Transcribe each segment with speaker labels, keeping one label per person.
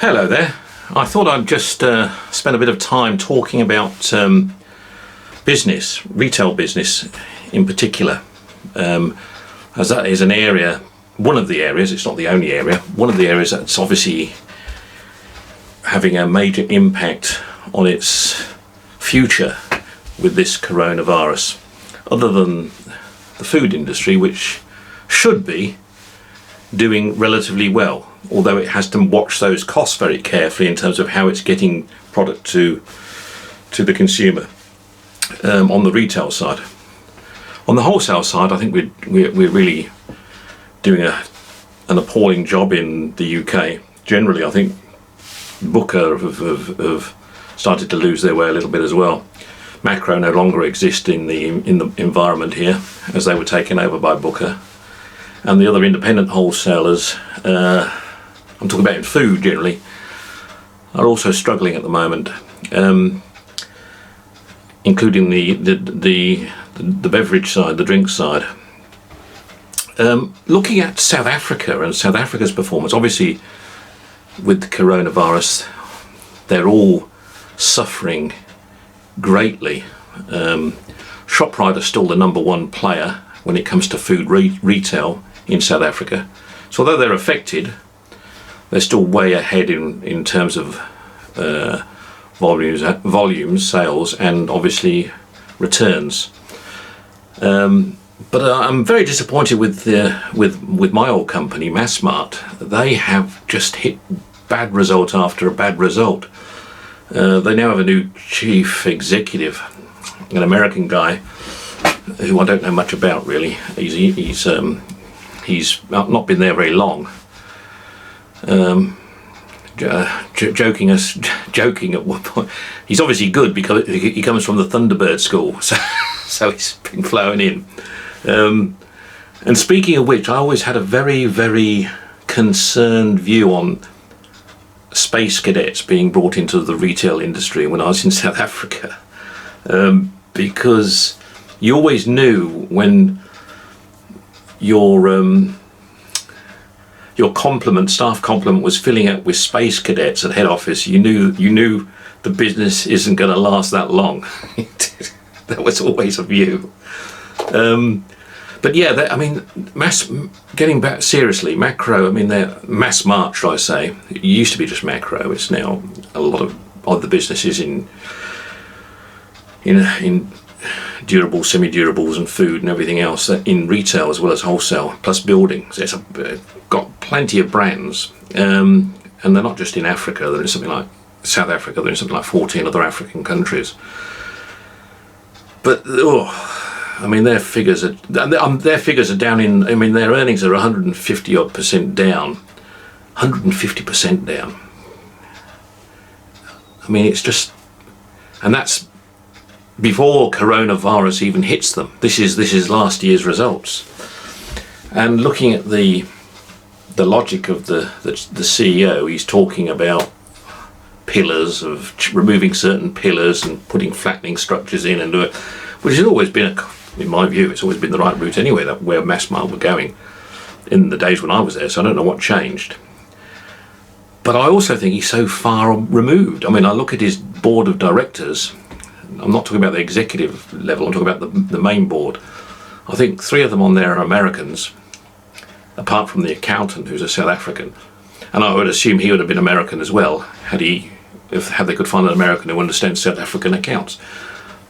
Speaker 1: Hello there. I thought I'd just spend a bit of time talking about business, retail business in particular, as that is an area, one of the areas, it's not the only area, one of the areas that's obviously having a major impact on its future with this coronavirus, other than the food industry, which should be doing relatively well, although it has to watch those costs very carefully in terms of how it's getting product to the consumer on the retail side. On the wholesale side, I think we're really doing an appalling job in the UK. Generally, I think Booker have started to lose their way a little bit as well. Makro no longer exist in the environment here, as they were taken over by Booker. And the other independent wholesalers, I'm talking about in food generally, are also struggling at the moment, including the beverage side, the drink side. Looking at South Africa and South Africa's performance, obviously with the coronavirus, they're all suffering greatly. Shoprite is still the number one player when it comes to food retail in South Africa. So although they're affected, they're still way ahead in terms of volumes, sales, and obviously returns. But I'm very disappointed with my old company, Massmart. They have just hit bad result after a bad result. They now have a new chief executive, an American guy who I don't know much about really. He's not been there very long. Joking at one point, he's obviously good because he comes from the Thunderbird school, so he's been flown in. And speaking of which, I always had a very, very concerned view on space cadets being brought into the retail industry when I was in South Africa, because you always knew when your staff complement was filling up with space cadets at head office. You knew the business isn't going to last that long. That was always a view. But yeah, getting back seriously, Makro, they're Massmart, should I say. It used to be just Makro. It's now a lot of other businesses in durable, semi-durables and food and everything else in retail as well as wholesale, plus buildings. It's got plenty of brands, and they're not just in Africa. They're in something like South Africa. They're in something like 14 other African countries. But their figures are down in. Their earnings are 150% down, 150% down. It's just, and that's before coronavirus even hits them. This is last year's results. And looking at the logic of the CEO, he's talking about pillars, of removing certain pillars and putting flattening structures in, and which has always been, in my view, it's always been the right route anyway, that where Massmart were going in the days when I was there, so I don't know what changed. But I also think he's so far removed. I look at his board of directors. I'm not talking about the executive level, I'm talking about the main board. I think 3 of them on there are Americans, apart from the accountant who's a South African. And I would assume he would have been American as well, had they could find an American who understands South African accounts.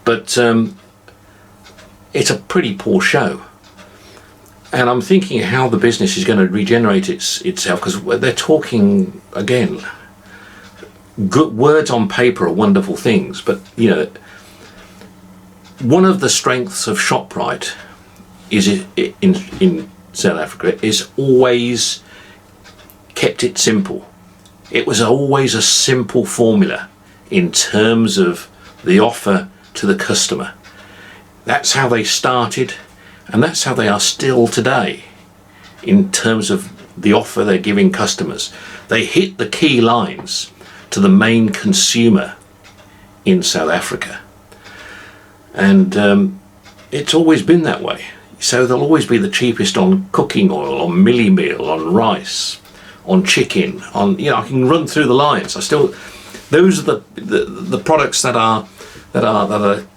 Speaker 1: But it's a pretty poor show. And I'm thinking how the business is going to regenerate itself, because they're talking, again, good words on paper are wonderful things, but one of the strengths of Shoprite is in South Africa is always kept it simple. It was always a simple formula in terms of the offer to the customer. That's how they started, and that's how they are still today in terms of the offer they're giving customers. They hit the key lines to the main consumer in South Africa. And it's always been that way. So they'll always be the cheapest on cooking oil, on millie meal, on rice, on chicken, on, you know, I can run through the lines. Those are the products that are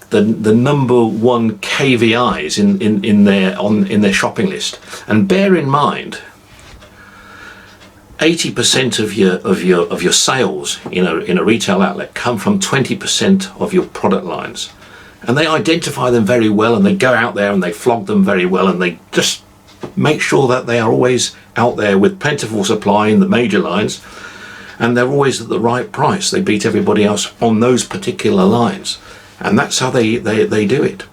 Speaker 1: the number one KVIs in their shopping list. And bear in mind, 80% of your sales in a retail outlet come from 20% of your product lines, and they identify them very well, and they go out there and they flog them very well, and they just make sure that they are always out there with plentiful supply in the major lines, and they're always at the right price. They beat everybody else on those particular lines, and that's how they do it.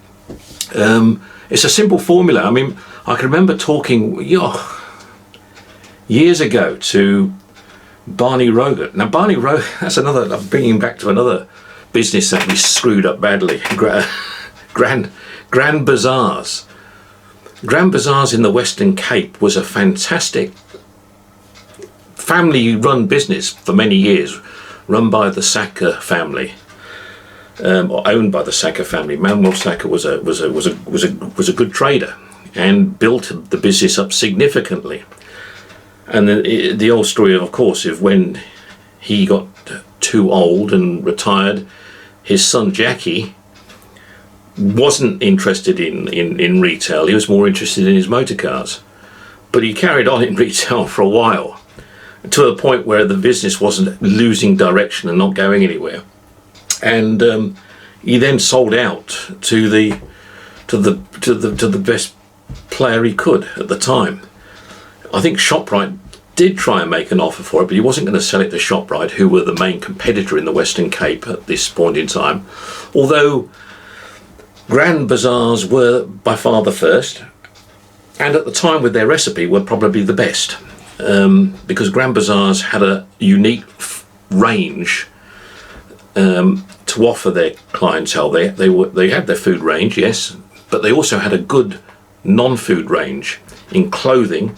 Speaker 1: It's a simple formula. I mean, I can remember talking years ago to Barney Rogert. Now, Barney Rogert, that's another, I'm bringing back to another business that we screwed up badly. Grand Bazaars. Grand Bazaars in the Western Cape was a fantastic family-run business for many years, run by the Saka family, or owned by the Saka family. Manuel Saka was a good trader and built the business up significantly. And the old story, of course, of when he got too old and retired, his son Jackie wasn't interested in retail. He was more interested in his motor cars. But he carried on in retail for a while, to a point where the business wasn't losing direction and not going anywhere. And he then sold out to the best player he could at the time. I think ShopRite did try and make an offer for it, but he wasn't going to sell it to ShopRite, who were the main competitor in the Western Cape at this point in time. Although Grand Bazaars were by far the first, and at the time with their recipe were probably the best, because Grand Bazaars had a unique range to offer their clientele. They had their food range, yes, but they also had a good non-food range in clothing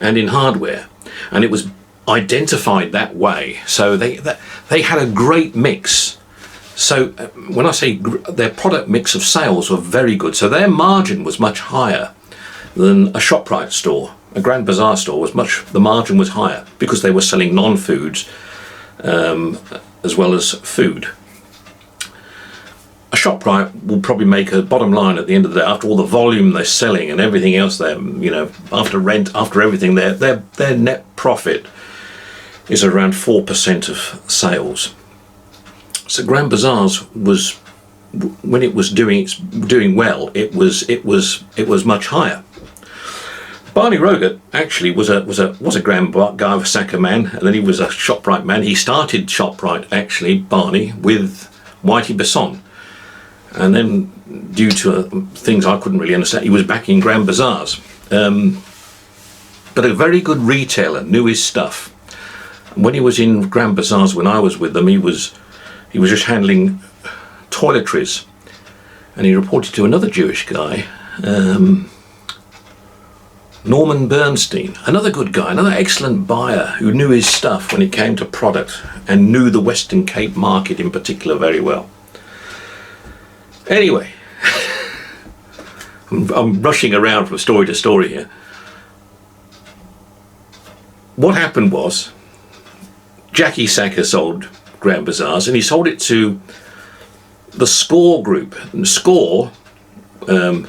Speaker 1: and in hardware, and it was identified that way. So they had a great mix. So when I say their product mix of sales were very good, so their margin was much higher than a ShopRite store. A Grand Bazaar store the margin was higher because they were selling non-foods as well as food. A ShopRite will probably make a bottom line at the end of the day, after all the volume they're selling and everything else, after rent, after everything, their net profit is around 4% of sales. So Grand Bazaars was, when it was doing well, it was much higher. Barney Rogert actually was a Grand guy, a Saka man, and then he was a ShopRite man. He started ShopRite, actually, Barney, with Whitey Besson. And then, due to things I couldn't really understand, he was back in Grand Bazaars. But a very good retailer, knew his stuff. When he was in Grand Bazaars, when I was with them, he was just handling toiletries. And he reported to another Jewish guy, Norman Bernstein, another good guy, another excellent buyer who knew his stuff when it came to product and knew the Western Cape market in particular very well. Anyway, I'm rushing around from story to story here. What happened was, Jackie Saka sold Grand Bazaars, and he sold it to the Score Group. And Score, I'm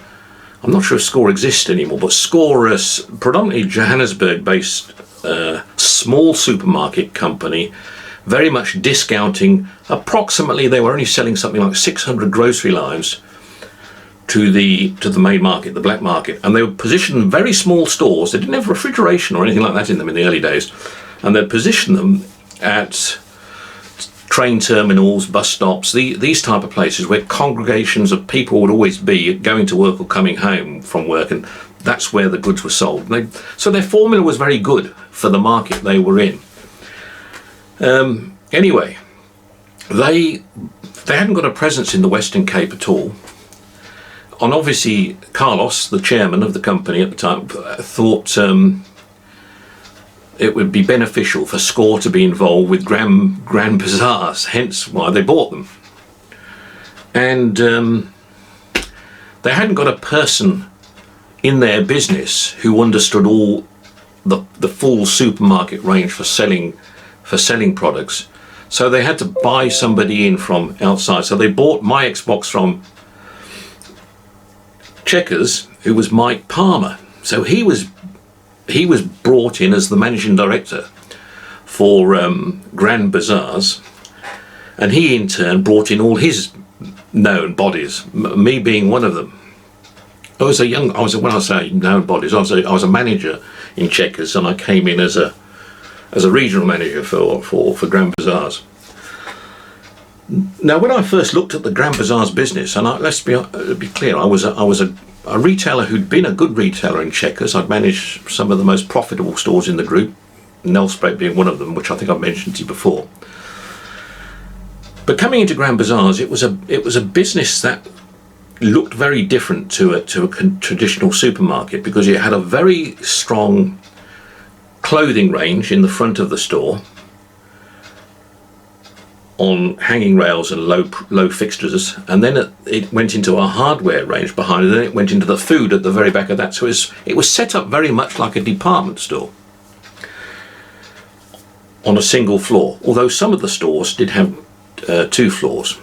Speaker 1: not sure if Score exists anymore, but Score is predominantly Johannesburg-based small supermarket company, very much discounting. Approximately, they were only selling something like 600 grocery lines to the main market, the black market, and they were positioned in very small stores. They didn't have refrigeration or anything like that in them in the early days, and they'd position them at train terminals, bus stops, these type of places where congregations of people would always be going to work or coming home from work, and that's where the goods were sold. So their formula was very good for the market they were in. Anyway, they hadn't got a presence in the Western Cape at all. And obviously, Carlos, the chairman of the company at the time, thought it would be beneficial for Score to be involved with Grand Bazaars, hence why they bought them. And they hadn't got a person in their business who understood all the full supermarket range for selling products. So they had to buy somebody in from outside. So they bought my Xbox from Checkers, who was Mike Palmer. So he was brought in as the managing director for Grand Bazaars, and he in turn brought in all his known bodies, me being one of them. When I say known bodies, I was a manager in Checkers, and I came in as a regional manager for Grand Bazaars. Now, when I first looked at the Grand Bazaars business, and let's be clear, I was a retailer who'd been a good retailer in Checkers. I'd managed some of the most profitable stores in the group, Nelspreght being one of them, which I think I've mentioned to you before. But coming into Grand Bazaars, it was a business that looked very different to a traditional supermarket, because it had a very strong clothing range in the front of the store on hanging rails and low fixtures, and then it went into a hardware range behind it, and then it went into the food at the very back of that. So it was set up very much like a department store on a single floor, although some of the stores did have 2 floors.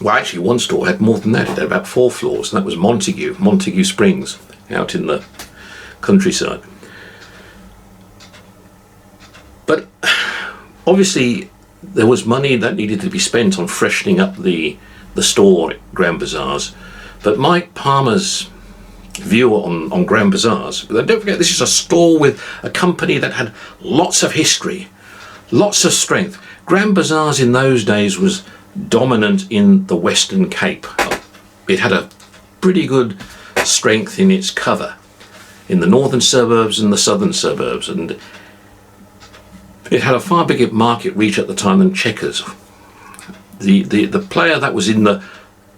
Speaker 1: Well, actually one store had more than that. It had about 4 floors, and that was Montague Springs, out in the countryside. But obviously there was money that needed to be spent on freshening up the store at Grand Bazaars. But Mike Palmer's view on Grand Bazaars, but don't forget, this is a store with a company that had lots of history, lots of strength. Grand Bazaars in those days was dominant in the Western Cape. It had a pretty good strength in its cover in the northern suburbs and the southern suburbs, and it had a far bigger market reach at the time than Checkers. The player that was in the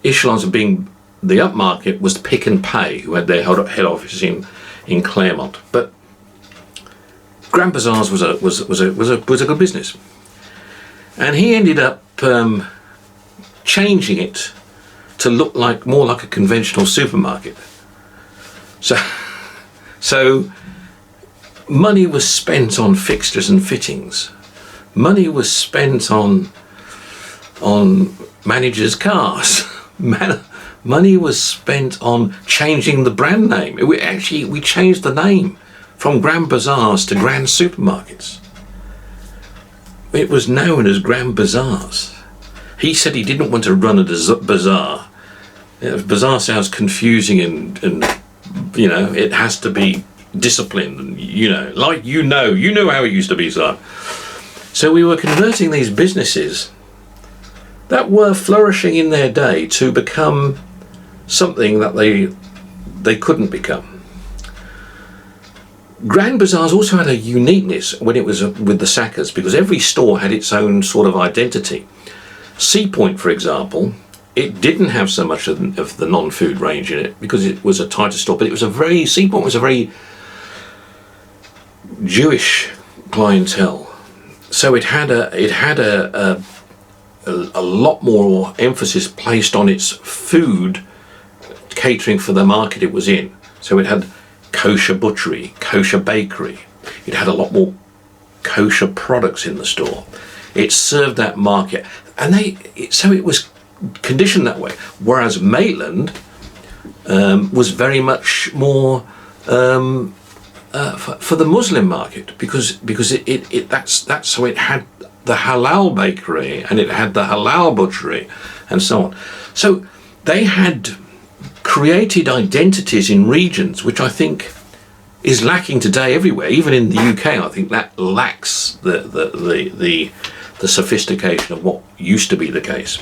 Speaker 1: echelons of being the upmarket was Pick n Pay, who had their head office in Claremont. But Grand Bazaars was a good business, and he ended up changing it to look more like a conventional supermarket. So money was spent on fixtures and fittings. Money was spent on managers' cars. Money was spent on changing the brand name. We changed the name from Grand Bazaars to Grand Supermarkets. It was known as Grand Bazaars. He said he didn't want to run a bazaar. Bazaar sounds confusing, and it has to be disciplined, and you know how it used to be, sir. So we were converting these businesses that were flourishing in their day to become something that they couldn't become. Grand Bazaars also had a uniqueness when it was with the Sackers, because every store had its own sort of identity. Sea Point, for example, it didn't have so much of the non-food range in it because it was a tighter store, but Sea Point was a very Jewish clientele, so it had a lot more emphasis placed on its food, catering for the market it was in. So it had kosher butchery, kosher bakery. It had a lot more kosher products in the store. It served that market, and so it was conditioned that way. Whereas Maitland was very much more for the Muslim market, because that's so it had the halal bakery and it had the halal butchery and so on. So they had created identities in regions which I think is lacking today everywhere. Even in the UK, I think that lacks the sophistication of what used to be the case.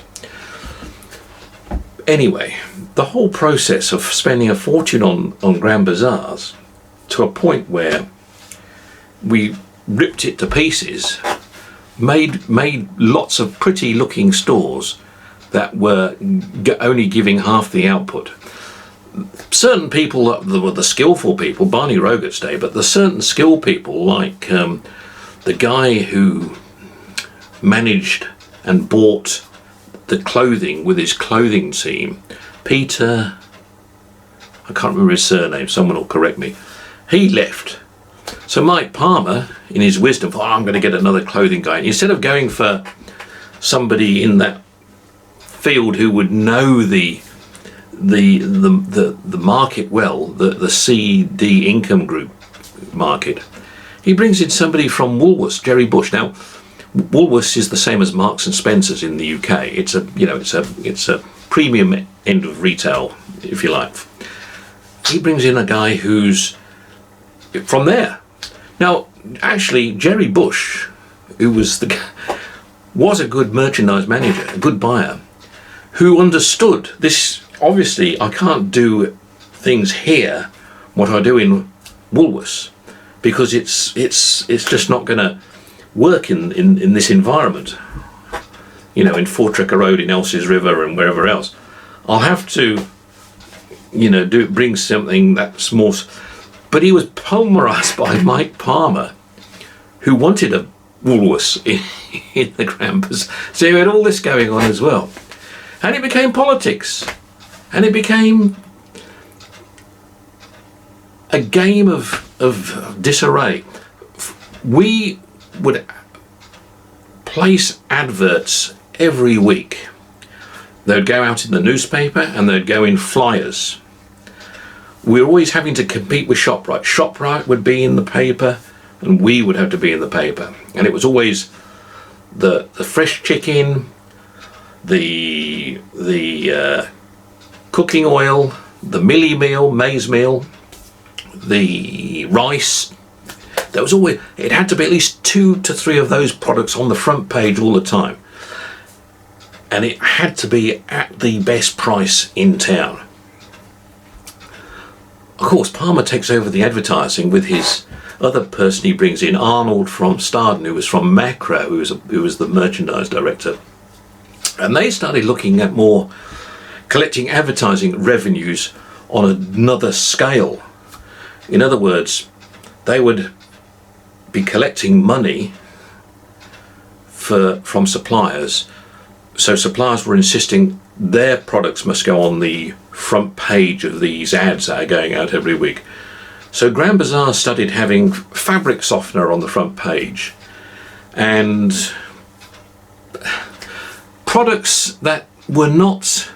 Speaker 1: Anyway, the whole process of spending a fortune on Grand Bazaars, to a point where we ripped it to pieces, made lots of pretty looking stores that were only giving half the output. Certain people were the skillful people, Barney Roget's day, but the certain skilled people, like the guy who managed and bought the clothing with his clothing team, Peter, I can't remember his surname, someone will correct me. He left, So Mike Palmer, in his wisdom, thought, I'm going to get another clothing guy. And instead of going for somebody in that field who would know the market well, the CD income group market, he brings in somebody from Woolworths, Jerry Bush. Now, Woolworths is the same as Marks and Spencers in the UK. It's a premium end of retail, if you like. He brings in a guy who's from there. Now, actually, Jerry Bush, who was a good merchandise manager, a good buyer, who understood this. Obviously, I can't do things here what I do in Woolworths, because it's just not going to work in this environment. You know, in Fortricker Road, in Elsie's River, and wherever else. I'll have to, bring something that's more. But he was pulverised by Mike Palmer, who wanted a Woolworths in the Grand Bazaar. So you had all this going on as well. And it became politics. And it became a game of disarray. We would place adverts every week. They'd go out in the newspaper and they'd go in flyers. We were always having to compete with ShopRite. ShopRite would be in the paper and we would have to be in the paper. And it was always the fresh chicken, the cooking oil, the millie meal, maize meal, the rice. There was always, it had to be at least 2 to 3 of those products on the front page all the time. And it had to be at the best price in town. Of course, Palmer takes over the advertising with his other person he brings in, Arnold from Staden, who was from Macro, who was the merchandise director. And they started looking at more collecting advertising revenues on another scale. In other words, they would be collecting money from suppliers. So suppliers were insisting their products must go on the front page of these ads that are going out every week. So Grand Bazaar started having fabric softener on the front page and products that were not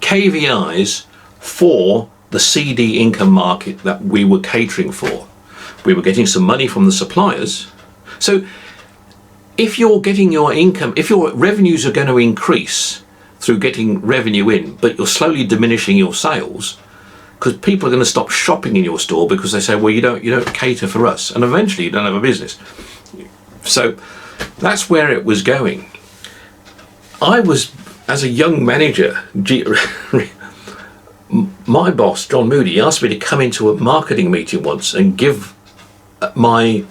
Speaker 1: KVIs for the CD income market that we were catering for. We were getting some money from the suppliers. So if you're getting your income, if your revenues are going to increase through getting revenue in, but you're slowly diminishing your sales, because people are going to stop shopping in your store because they say, well, you don't cater for us, and eventually you don't have a business. So that's where it was going. I was, as a young manager, my boss, John Moody, asked me to come into a marketing meeting once and give my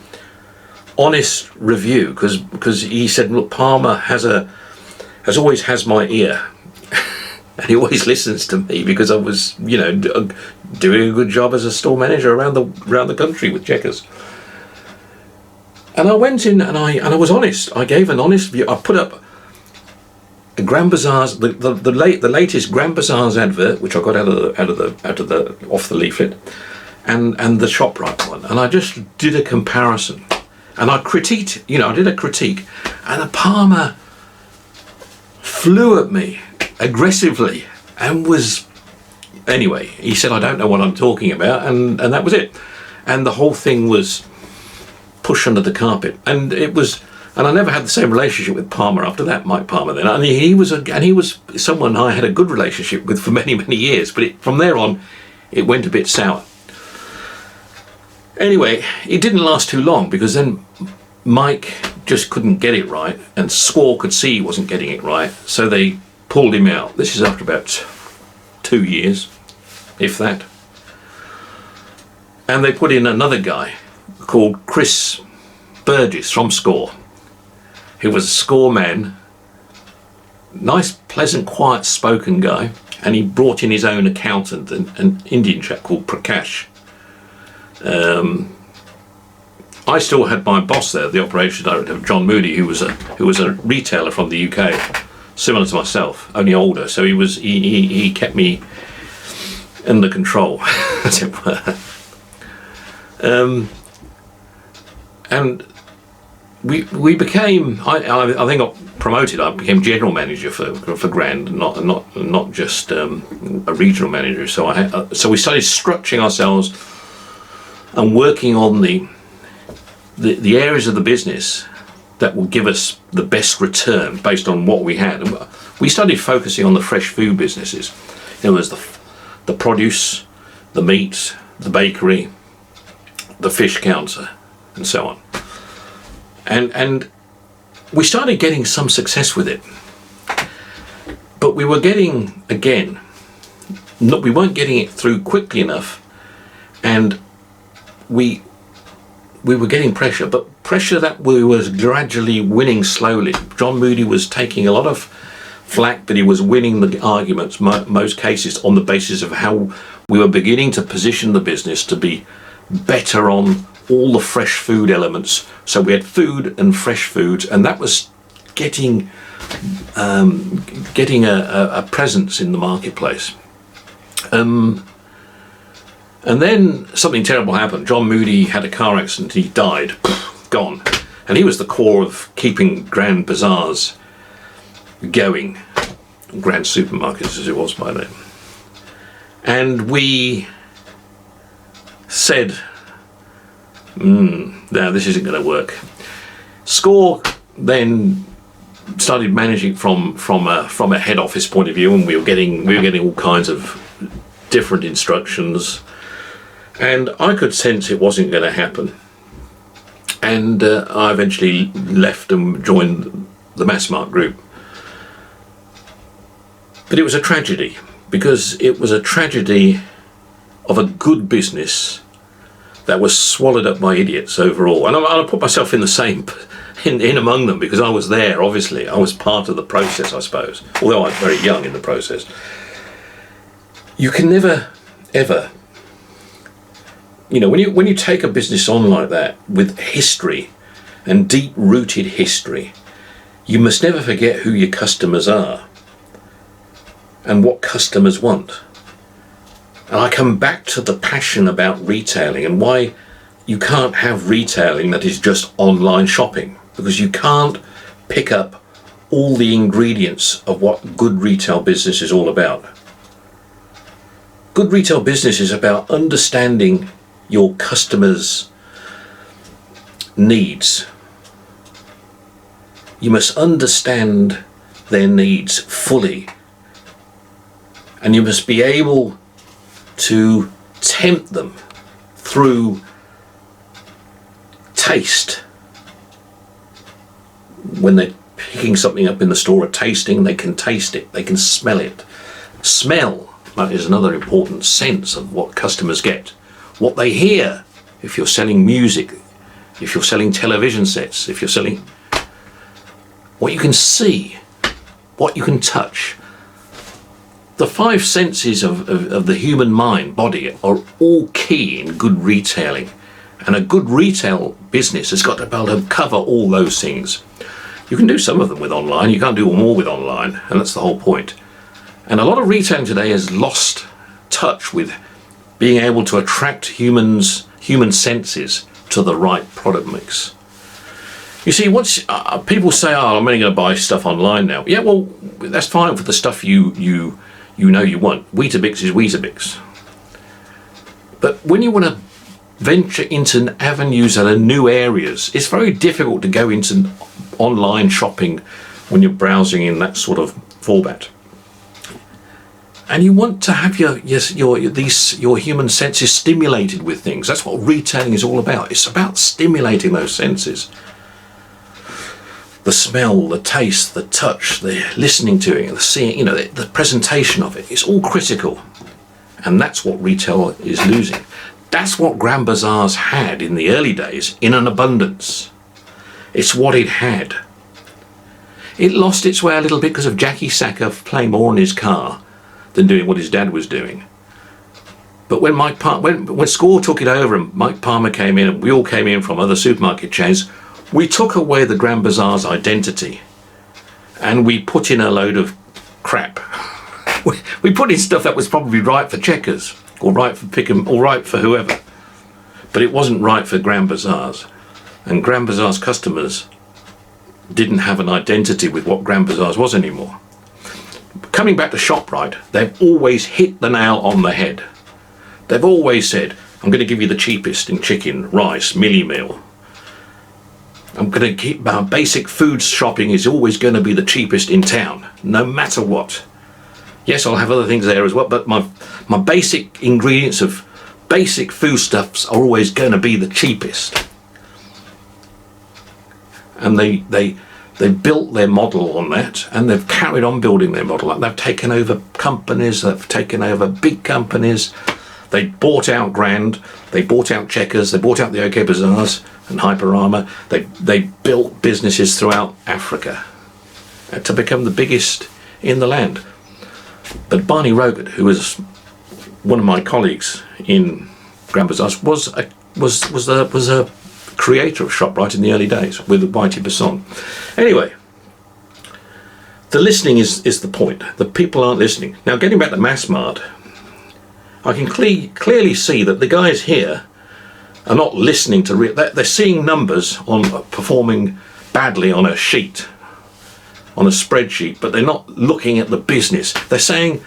Speaker 1: honest review, because he said, look, Palmer always has my ear. And he always listens to me because I was, doing a good job as a store manager around the country with Checkers. And I went in and I was honest. I gave an honest view. I put up a Grand Bazaar's the latest Grand Bazaar's advert, which I got off the leaflet, and the ShopRite one, and I just did a comparison, and I critiqued. I did a critique, and the Palmer flew at me aggressively and was. Anyway, he said, I don't know what I'm talking about, and that was it. And the whole thing was pushed under the carpet. And it was, and I never had the same relationship with Palmer after that, Mike Palmer then. And he was someone I had a good relationship with for many, many years, but from there on, it went a bit sour. Anyway, it didn't last too long, because then Mike just couldn't get it right, and SCORE could see he wasn't getting it right, so they pulled him out. This is after about 2 years, if that. And they put in another guy called Chris Burgess from SCORE, who was a SCORE man, nice, pleasant, quiet spoken guy, and he brought in his own accountant, an Indian chap called Prakash. I still had my boss there, the operations director, John Moody, who was a retailer from the UK, similar to myself, only older. So he kept me under control, as it were. And we became. I think got promoted. I became general manager for Grand, not just a regional manager. So we started structuring ourselves and working on the areas of the business that will give us the best return based on what we had. And we started focusing on the fresh food businesses. There was the produce, the meat, the bakery, the fish counter, and so on. And we started getting some success with it. But we were getting, again, we weren't getting it through quickly enough, and we were getting pressure, but pressure that we was gradually winning slowly. John Moody was taking a lot of flack, but he was winning the arguments, most cases, on the basis of how we were beginning to position the business to be better on all the fresh food elements. So we had food and fresh foods, and that was getting a presence in the marketplace. And then something terrible happened. John Moody had a car accident. He died, gone. And he was the core of keeping Grand Bazaars going, Grand Supermarkets as it was by then. And we said, no, this isn't going to work. Score then started managing from a head office point of view, and we were getting all kinds of different instructions. And I could sense it wasn't going to happen. And I eventually left and joined the Massmart Group. But it was a tragedy, because it was a tragedy of a good business that was swallowed up by idiots overall. And I put myself in the same, in among them, because I was there, obviously. I was part of the process, I suppose, although I was very young in the process. You can never, ever, when you take a business on like that with history and deep-rooted history, you must never forget who your customers are and what customers want. And I come back to the passion about retailing and why you can't have retailing that is just online shopping, because you can't pick up all the ingredients of what good retail business is all about. Good retail business is about understanding your customers' needs. You must understand their needs fully, and you must be able to tempt them through taste. When they're picking something up in the store or tasting, they can taste it, they can smell it. Smell, that is another important sense of what customers get. What they hear, if you're selling music, if you're selling television sets, if you're selling what you can see, what you can touch. The five senses of the human mind, body, are all key in good retailing. And a good retail business has got to be able to cover all those things. You can do some of them with online, you can't do them all with online, and that's the whole point. And a lot of retailing today has lost touch with being able to attract human senses to the right product mix. You see, once people say, "Oh, I'm only going to buy stuff online now." Yeah, well, that's fine for the stuff you know you want. Weetabix is Weetabix. But when you want to venture into avenues that are new areas, it's very difficult to go into online shopping when you're browsing in that sort of format. And you want to have your human senses stimulated with things. That's what retailing is all about. It's about stimulating those senses. The smell, the taste, the touch, the listening to it, the seeing, the presentation of it. It's all critical. And that's what retail is losing. That's what Grand Bazaars had in the early days in an abundance. It's what it had. It lost its way a little bit because of Jackie Sacker playing more on his car than doing what his dad was doing. But when when Score took it over and Mike Palmer came in and we all came in from other supermarket chains, we took away the Grand Bazaar's identity and we put in a load of crap. we put in stuff that was probably right for Checkers, or right for Pickham, or right for whoever. But it wasn't right for Grand Bazaars. And Grand Bazaar's customers didn't have an identity with what Grand Bazaar's was anymore. Coming back to ShopRite, they've always hit the nail on the head. They've always said, I'm going to give you the cheapest in chicken, rice, milli meal. I'm going to keep our basic food shopping is always going to be the cheapest in town, no matter what. Yes, I'll have other things there as well, but my basic ingredients of basic foodstuffs are always going to be the cheapest. And they built their model on that, and they've carried on building their model. They've taken over companies, they've taken over big companies. They bought out Grand, they bought out Checkers, they bought out the OK Bazaars and Hyperama. They built businesses throughout Africa to become the biggest in the land. But Barney Rogert, who was one of my colleagues in Grand Bazaars, was a creator of ShopRite in the early days with Whitey Besson. Anyway, the listening is the point. The people aren't listening. Now, getting back to Massmart, I can clearly see that the guys here are not listening to they're seeing numbers on performing badly on a sheet, on a spreadsheet, but they're not looking at the business. They're saying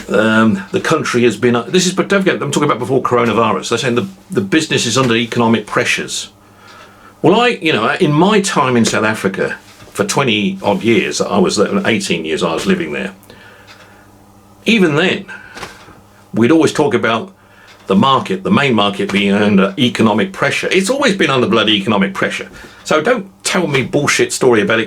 Speaker 1: the country has been, but don't forget, I'm talking about before coronavirus. They're saying the business is under economic pressures. Well, in my time in South Africa, for 20 odd years, 18 years I was living there. Even then, we'd always talk about the market, the main market being under economic pressure. It's always been under bloody economic pressure. So don't tell me bullshit story about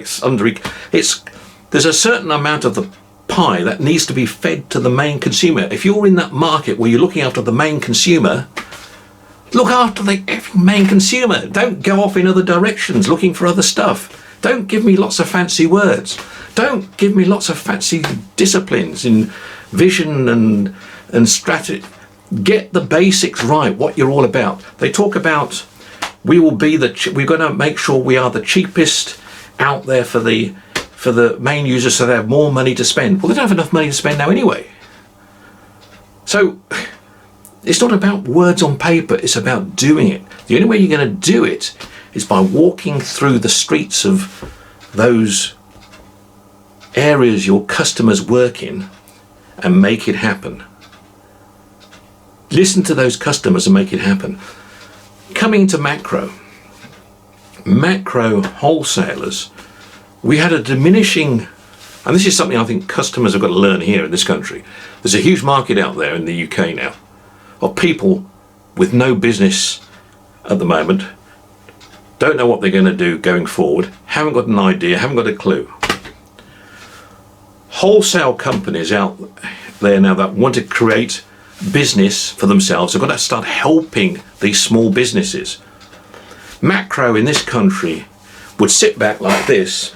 Speaker 1: there's a certain amount of the pie that needs to be fed to the main consumer. If you're in that market where you're looking after the main consumer, look after the main consumer. Don't go off in other directions looking for other stuff. Don't give me lots of fancy words. Don't give me lots of fancy disciplines in vision and strategy. Get the basics right, what you're all about. They talk about we're going to make sure we are the cheapest out there for the main users, so they have more money to spend. Well, they don't have enough money to spend now anyway. So it's not about words on paper, it's about doing it. The only way you're going to do it is by walking through the streets of those areas your customers work in and make it happen. Listen to those customers and make it happen. Coming to macro wholesalers, we had a diminishing, and this is something I think customers have got to learn here in this country. There's a huge market out there in the UK now of people with no business at the moment, don't know what they're going to do going forward, haven't got an idea, haven't got a clue. Wholesale companies out there now that want to create business for themselves have got to start helping these small businesses. Macro in this country would sit back like this,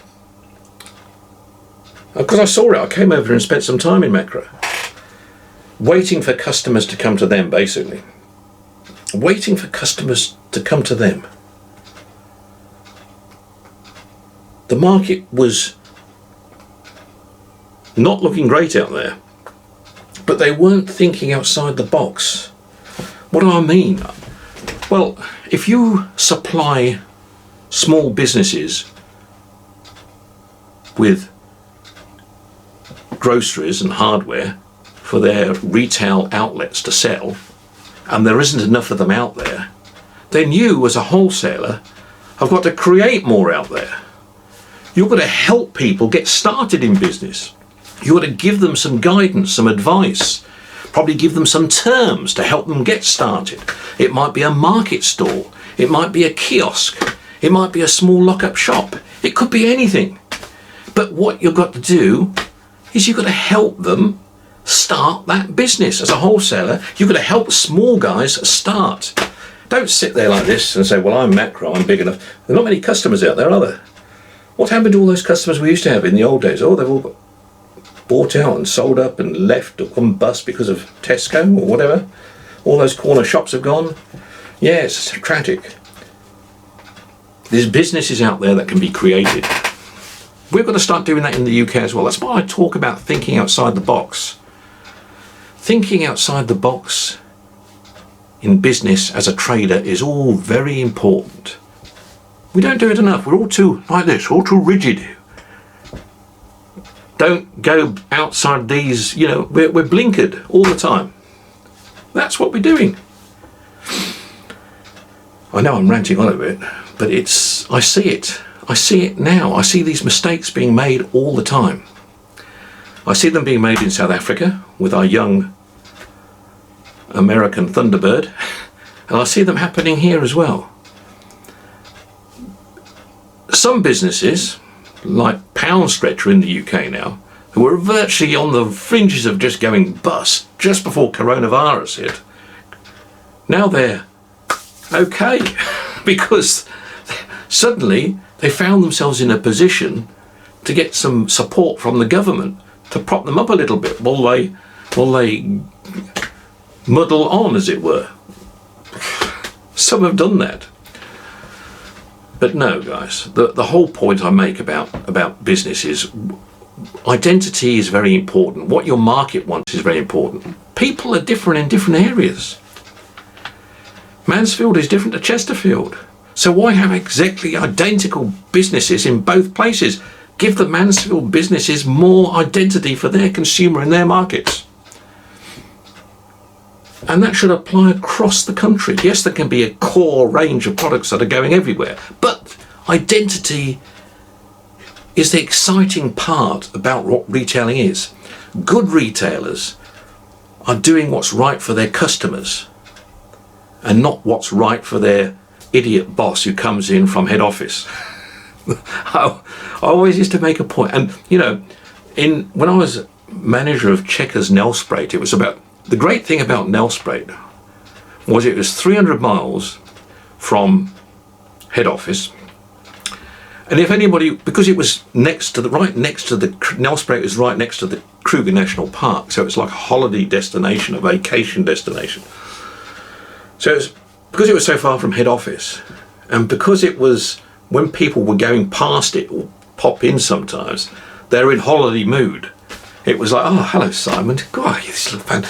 Speaker 1: because I saw it. I came over and spent some time in Macro, waiting for customers to come to them, basically. Waiting for customers to come to them. The market was not looking great out there, but they weren't thinking outside the box. What do I mean? Well, if you supply small businesses with groceries and hardware for their retail outlets to sell, and there isn't enough of them out there, then you as a wholesaler have got to create more out there. You've got to help people get started in business. You've got to give them some guidance, some advice, probably give them some terms to help them get started. It might be a market stall, it might be a kiosk, it might be a small lock-up shop, it could be anything. But what you've got to do is you've got to help them start that business. As a wholesaler, you've got to help small guys start. Don't sit there like this and say, well, I'm Macro, I'm big enough. There are not many customers out there, are there? What happened to all those customers we used to have in the old days? Oh, they've all got bought out and sold up and left or gone bust because of Tesco or whatever. All those corner shops have gone. Yeah, it's tragic. There's businesses out there that can be created. We've got to start doing that in the UK as well. That's why I talk about thinking outside the box. Thinking outside the box in business as a trader is all very important. We don't do it enough. We're all too like this, all too rigid. Don't go outside these, we're blinkered all the time. That's what we're doing. I know I'm ranting on a bit, but I see it. I see it now. I see these mistakes being made all the time. I see them being made in South Africa with our young American Thunderbird, and I see them happening here as well. Some businesses, like Pound Stretcher in the UK now, who were virtually on the fringes of just going bust just before coronavirus hit, now they're okay because suddenly they found themselves in a position to get some support from the government to prop them up a little bit while they muddle on, as it were. Some have done that. But no, guys, the whole point I make about business is identity is very important. What your market wants is very important. People are different in different areas. Mansfield is different to Chesterfield. So why have exactly identical businesses in both places? Give the Mansfield businesses more identity for their consumer in their markets. And that should apply across the country. Yes, there can be a core range of products that are going everywhere, but identity is the exciting part about what retailing is. Good retailers are doing what's right for their customers and not what's right for their idiot boss who comes in from head office. I always used to make a point, and when I was manager of Checkers Nelspruit, it was about the great thing about Nelspruit was it was 300 miles from head office, and if anybody, because it was right next to the Nelspruit is right next to the Kruger National Park, so it's like a holiday destination, a vacation destination. So because it was so far from head office, and because it was when people were going past it or pop in sometimes, they're in holiday mood. It was like, oh, hello, Simon. God, this little fan.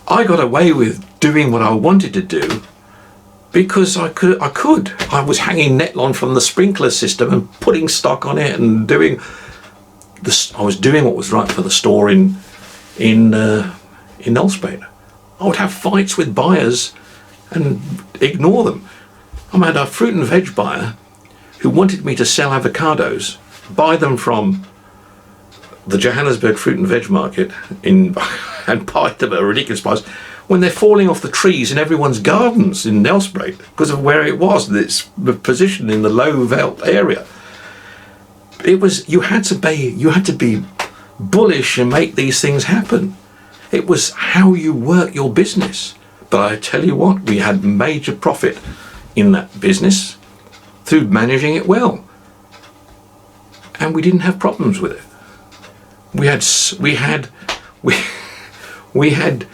Speaker 1: I got away with doing what I wanted to do because I could. I was hanging Netlon from the sprinkler system and putting stock on it and doing this. I was doing what was right for the store in Nelspruit. I would have fights with buyers and ignore them. I had a fruit and veg buyer who wanted me to sell avocados, buy them from the Johannesburg fruit and veg market and buy them at a ridiculous price when they're falling off the trees in everyone's gardens in Nelspruit because of where it was, its position in the low veld area. It was you had to be bullish and make these things happen. It was how you work your business. But I tell you what, we had major profit in that business through managing it well, and we didn't have problems with it. We had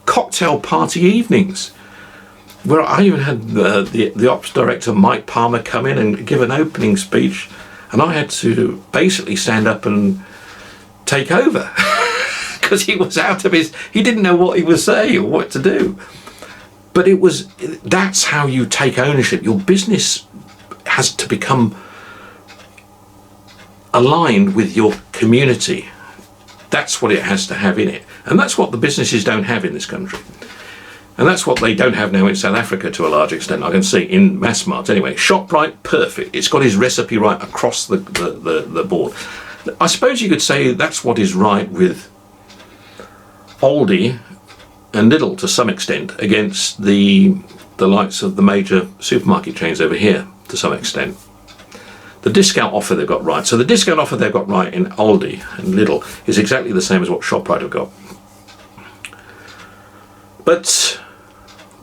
Speaker 1: cocktail party evenings where I even had the ops director Mike Palmer come in and give an opening speech, and I had to basically stand up and take over because he was he didn't know what he was saying or what to do. But that's how you take ownership. Your business has to become aligned with your community. That's what it has to have in it. And that's what the businesses don't have in this country. And that's what they don't have now in South Africa to a large extent. I can see in Massmart anyway. ShopRite, perfect. It's got his recipe right across the board. I suppose you could say that's what is right with Aldi and Lidl to some extent against the likes of the major supermarket chains over here to some extent. The discount offer they've got right. So the discount offer they've got right in Aldi and Lidl is exactly the same as what ShopRite have got. But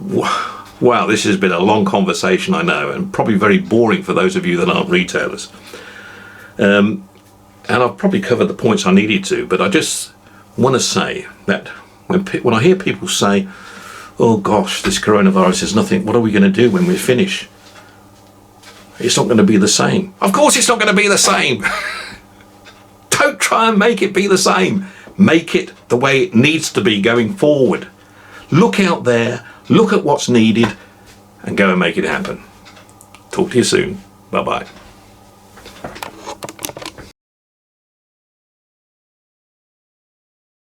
Speaker 1: wow, this has been a long conversation, I know, and probably very boring for those of you that aren't retailers. And I've probably covered the points I needed to, but I just want to say that when I hear people say, oh gosh, this coronavirus is nothing, what are we going to do when we finish? It's not going to be the same. Of course it's not going to be the same. try and make it be the same. Make it the way it needs to be going forward. Look out there, look at what's needed, and go and make it happen. Talk to you soon. Bye-bye.